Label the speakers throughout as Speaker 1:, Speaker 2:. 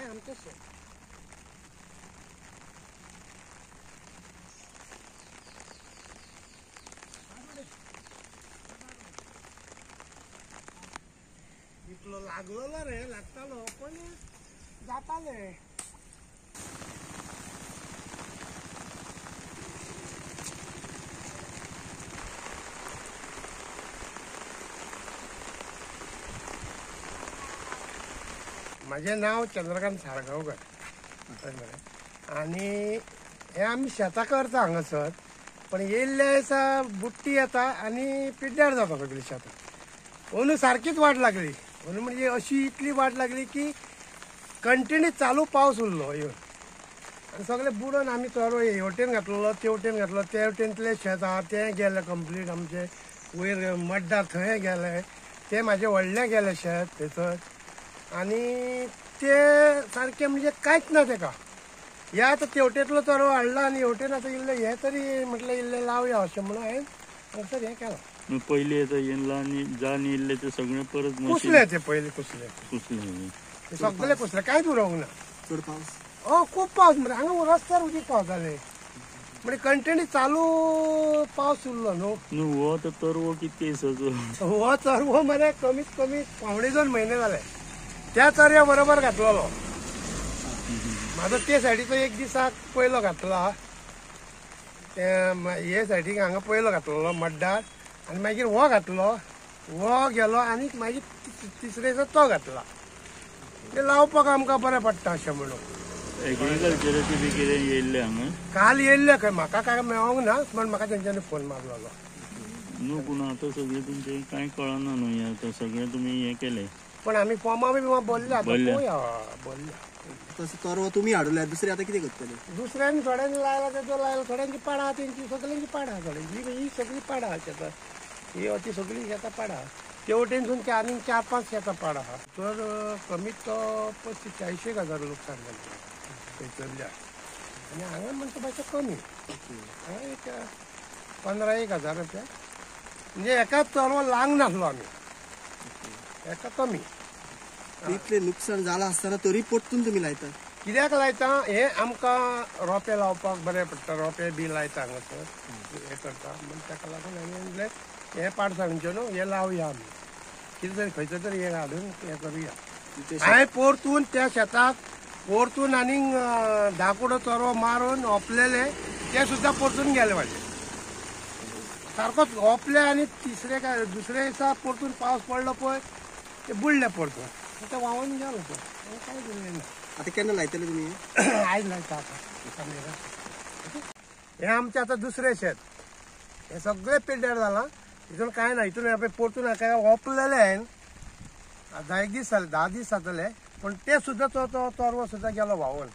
Speaker 1: आमचें शेत इतलो लागलेलो रे लागतालो पण जाताले माझे नाव चंद्रकांत साळगांवकर आणि हे आम्ही शेतां करता हांगासर पण येयल्ले दिसा बुट्टी येता आनी पिड्ड्यार जाता सगळी शेतां अंदू सारकीच वाट लागली अंदू म्हणजे अशी इतली वाट लागली की कंटिन्यू चालू पावस उरलो येवन आनी सगळे बुडोवन आमी चोरव हेवटेन घातलेलो तेवटेन घातलो ते वटेनतले शेत आहा ते गेले कंप्लीट आमचे वयर मड्डार थंय गेले ते म्हाजे व्हडले गेले शेत थंयसर आणि ते सारखे म्हणजे कांयच ना तेका हे आतां तेवटेंतलो चोरव हाडला आनी हेवटेन आतां इल्ले हे तरी म्हटलें इल्लें लावया अशें म्हणून हांवें हांगसर हें केलां
Speaker 2: पयलीं आतां येयला जान येयल्ले ते सगळे परत
Speaker 1: कुसले ते पयलीं कुसले
Speaker 2: कुसले
Speaker 1: सगळे कुसले कांयच उरोंक ना
Speaker 2: चड पावस
Speaker 1: खूब पावस मरे हांगा रस्त्यार उदीक पावताले म्हणजे कंटिन्यू चालू पावस उरलो न्हू
Speaker 2: हो तो तरवो कितके दिसाचो
Speaker 1: हो चरवो मरे कमीत कमी 2.5 म्हयने जाले त्या चरया बरोबर घातलेलो म्हाजो ते सायडीचो एक दिसाक पयलो घातला हे सायडीक हांगा पयलो घातलेलो मड्डार आनी मागीर हो घातलो हो गेलो आनी मागीर तिसरे दिसा तो घातला ते लावपाक आमकां बरें पडटा अशें म्हणून
Speaker 2: एग्रीकल्चराचे बी कितें येयल्ले हांगा
Speaker 1: काल येयल्ले खंय म्हाका काय मेळोंक ना पण म्हाका तेंच्यांनी फोन मारलेलो
Speaker 2: न्हू पूण आतां सगळें तुमचें कांय कळना न्हू हें आतां सगळें तुमी हें केलें
Speaker 1: पण आमी फॉर्मा बी भरल्या भरल्या
Speaker 3: तसं तरवो तुमी हाडूल्या दुसरे आतां कितें करतले
Speaker 1: दुसऱ्यांनी थोड्यांनी लायला तेजो लायला थोड्यांची पाडा तेंची सगळ्यांची पाडा थोड्यांची ही सगळी पाडा शेतां ही अती सगळी शेतां पाडा ते वटेनसून आनीक 4-5 शेतां पाडा आहा तर कमीत तो 35,000 लुकसाण जालें थंयसरल्या आनी हांगा म्हणटा मातशें कमी हांगा एक 15,000 रुपया म्हणजे एकाच चरवो लांग नासलो आमी एका कमी
Speaker 3: इतलें लुकसाण जालां आसतना तरी परतून तुमी लायता
Speaker 1: कित्याक लायता हे आमकां रोंपे लावपाक बरें पडटा रोंपे बी लायता हांगासर हें करता म्हण ताका लागून हांवें म्हणलें हें पाडसाणचें न्हू हें लावया आमी कितें तरी खंयचो तरी हें हाडून हें करुया हांवें परतून त्या शेताक परतून आनीक 10 कुडो चरवो मारून ओपलेले ते सुद्दां परतून गेले म्हाजे सारकोच ओपले आनी दुसरे दिसा परतून पावस पडलो पळय ते बुडले परतून ते व्हांवून गेलो तो कांय उरलें ना
Speaker 3: आतां केन्ना लायतले तुमी
Speaker 1: आयज लायता आतां हें आमचें आतां दुसरें शेत हें सगळें पिड्ड्यार जालां हितून कांय ना हितून हांवें परतून हाका ओपलेले हांवें 10 दीस जाले 10 दीस जातले पण ते सुद्दां तो चरवो सुद्दां गेलो व्हांवून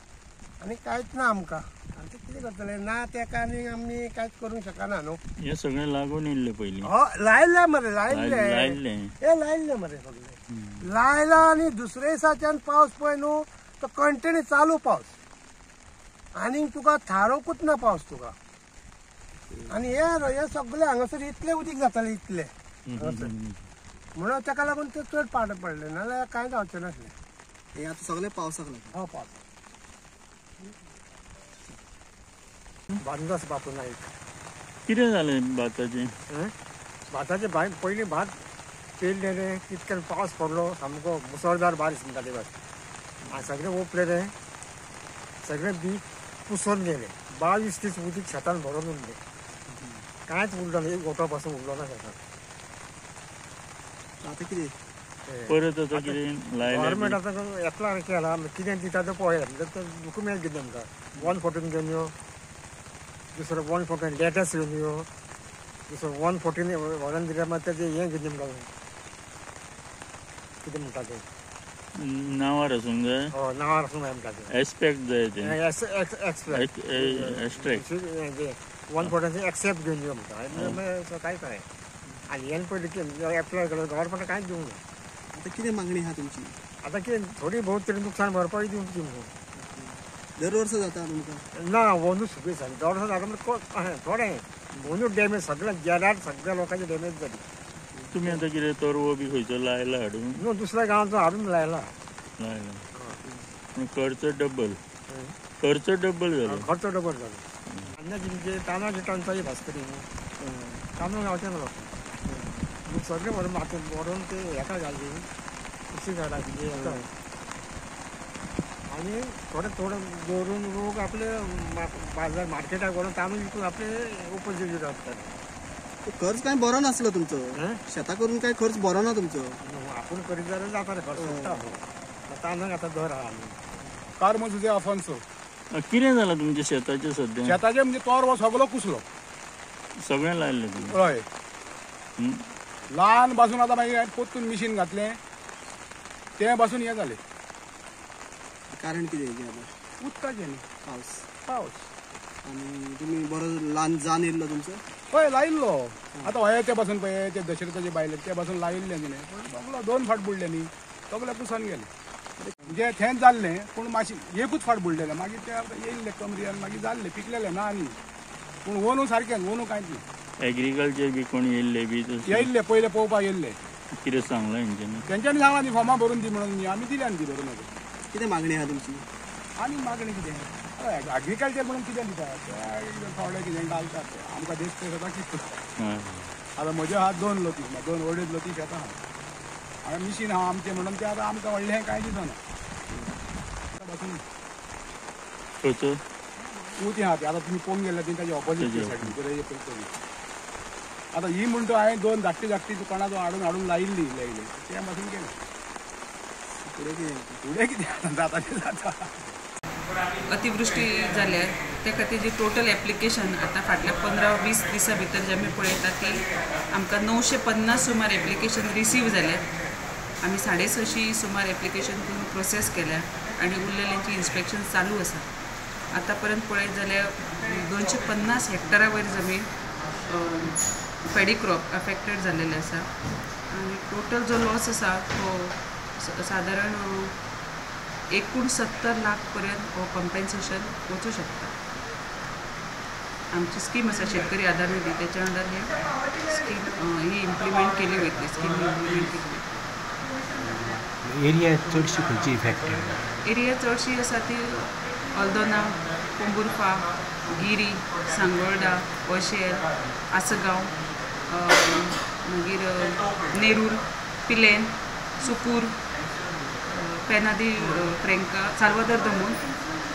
Speaker 1: आनी कांयच ना आमकां आमचें कितें करतले ना तेका आनी आमी कांयच करूंक शकना न्हू
Speaker 2: हे सगळें लागून येयल्ले पयलीं
Speaker 1: लायले मरे लायले हे लायले मरे सगळे लायला आनी दुसरे दिसाच्यान पावस पळय न्हू तो कंटिन्यू चालू पावस आनीक तुका थारोवंकूच ना पावस तुका आनी हे सगळे हांगासर इतले उदीक जाताले इतले म्हणून ताका लागून ते चड पाड पडले नाल्यार कांय जावचें नासलें
Speaker 3: हे आतां सगळें पावसाक लागून
Speaker 1: हो पावस बांदस बापू नायक
Speaker 2: कितें जालें भाताचें
Speaker 1: भाताचे पयलीं भात पेरले रे कितके पावस पडलो सामको मुसळधार बारीश म्हणटा बस सगळे ओपले रे सगळे बी पुसून गेले 22 दीस उदीक शेतान भरून उरले कांयच उरलो ना एक गोठो पासून उरलो ना शेतान
Speaker 3: आतां कितें
Speaker 2: परत आतां कितें लायलें
Speaker 1: गव्हर्मेंट आतां एकला केला कितें दिता तें पळया तर डॉक्युमेंट कितें आमकां 1 फोटोन घेवन यो दुसरो 1 फोटोन लेटस्ट घेवन यो दुसरो 1 फोटोन व्हरून दिल्यार मागीर तेजें हें घेवन आमकां कितें म्हणटा तें
Speaker 2: नांवार आसूंक जाय
Speaker 1: हय नांवार आसूंक जाय म्हणटा तें
Speaker 2: एस्पेक्ट जाय तें
Speaker 1: एक्सट्रॅक्ट 1 फोटोन एक्सेप्ट घेवन यो म्हणटा कांय काय आनी हें पयलीं एप्लाय केलो गव्हर्मेंटान कांयच दिवंक ना
Speaker 3: आतां कितें मागणी आहा तुमची
Speaker 1: आतां कितें थोडी बहुत तरी नुकसान भरपाई दिवची म्हणून
Speaker 3: दर वर्सा जाता तुमकां
Speaker 1: ना अंदूच सुबी जाली दर वर्सा जाता म्हणजे थोडें अंदूच डॅमेज सगळें गेल्यार सगळ्या लोकांची डॅमेज जाली
Speaker 2: तुमी आतां कितें तरवो बी खंयचो लायला हाडून
Speaker 1: न्हू दुसऱ्या गांवाचो हाडून लायला
Speaker 2: लायला पण खर्च डबल झाला.
Speaker 1: खर्च डबल झाला. अन्नाची म्हणजे तांदळाची टंचाई भासकरी तांदूळ गावच्या लोक मग सगळे म्हणून मातून भरून ते हेका घालली कुशी घालायची आणि थोडं जोरून रोग आपले बाजार मार्केटात वरून तांदूळ विकून आपले उपजीविका असतात.
Speaker 3: खर्च काय बरो नासलो तुमचं शेता करून काय खर्च बरो ना तुमचं
Speaker 1: आपण करीत जाल्यार जाता रे खर्च तांदूळ आता दर आहा आमी
Speaker 4: कारमो तुझे अफोन्सो
Speaker 2: कितें जालां तुमच्या शेताचें सध्या?
Speaker 4: शेताचे म्हणजे तोर सगळो कुसलो
Speaker 2: सगळें लायलें तुमी?
Speaker 4: हय ल्हान पासून आतां मागीर पोत्तून मिशीन घातलें तें पासून हें जालें.
Speaker 3: कारण कितें हेजें आतां
Speaker 4: उदकाचें न्ही पावस
Speaker 3: आनी तुमी बरो ल्हान जान येयल्लो तुमचो
Speaker 4: हय लायिल्लो. आतां हय ते पासून पळय ते दशरथाचे बायले ते पासून लायिल्ले न्ही पण सगळो 2 फाट बुडले न्ही सगळे पुसान गेले. म्हणजे थंय जाल्लें पूण मातशें एकूच फाट बुडलेलें मागीर ते आतां येयल्ले कमरियान मागीर जाल्ले पिकलेले ना न्ही पूण ओनू सारकें ओनू कांयच न्ही.
Speaker 2: एग्रीकल्चर बी कोण येयल्ले बी
Speaker 4: येयल्ले पयले पळोवपाक येयल्ले
Speaker 2: कितें सांगलां हेंच्यांनी?
Speaker 4: तेंच्यांनी सांगलां न्ही फॉर्मां भरून दी म्हणून न्ही आमी दिल्यान ती भरून
Speaker 3: कितें मागणी आहा तुमची
Speaker 4: आनी मागणी कितें एग्रीकल्चर म्हणून कितें दितात थोडे कितें घालतात ते आमकां देश पळय सदां कितें
Speaker 2: हय.
Speaker 4: आतां म्हजे आहात 2 लोती 2 व्हडली लोती शेतां आहा आनी मिशीन आहा आमचें म्हणून ते आतां आमकां व्हडलें हें कांय दिसना.
Speaker 2: खंयचो?
Speaker 4: उती आहा ती आतां तुमी पळोवंक गेल्यार ती ताजे ऑपोजीट सायडीन आतां ही म्हणटा हांवें 2 धाकटी दुकानां हाडून लायिल्ली ते पासून केलें. फुडें कितें जाता तें जाता.
Speaker 5: अतिवृष्टी जाल्यार त्या खातीर जी टोटल एप्लिकेशन आतां फाटल्या 15-20 दिसां भितर जे आमी पळयता ती आमकां 950 सुमार एप्लिकेशन रिसीव जाल्यात. आमी 650 सुमार एप्लिकेशन करून प्रोसेस केल्या आनी उरलेल्यांची इन्स्पेक्शन चालू आसा. आतां पर्यंत पळयत जाल्यार 250 हेक्टरा वयर जमीन पॅडी क्रॉप अफेक्टेड जाल्लेले आसा आनी टोटल जो लॉस आसा तो सादारण 69 लाख पर्यंत हो कॉम्पेन्सेशन वचूं शकता. आमची स्कीम आसा शेतकरी आधार निधी त्याच्या अंडर हे स्कीम ही इम्प्लिमेंट केली वयतली स्कीम इम्प्लिमेंट केली.
Speaker 6: एरिया चडशी खंयची इफेक्टेड?
Speaker 5: एरिया चडशी आसा ती ऑल्दोना, पोंबुर्फा, गिरी, सांगोळडा, ओशेल, आसगांव, मागीर नेरूर, पिलेन, सुकूर, पेनादी, फ्रेंका, साल्वादोर दमून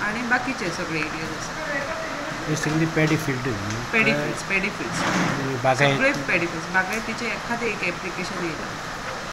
Speaker 5: आनी बाकीचे सगळे एरियाज आसा.
Speaker 6: Basically paddy field
Speaker 5: paddy fields
Speaker 6: बागायत
Speaker 5: सगळे पॅडी फिल्ड्स बागायतीचे एखादे एक एप्लिकेशन येयला.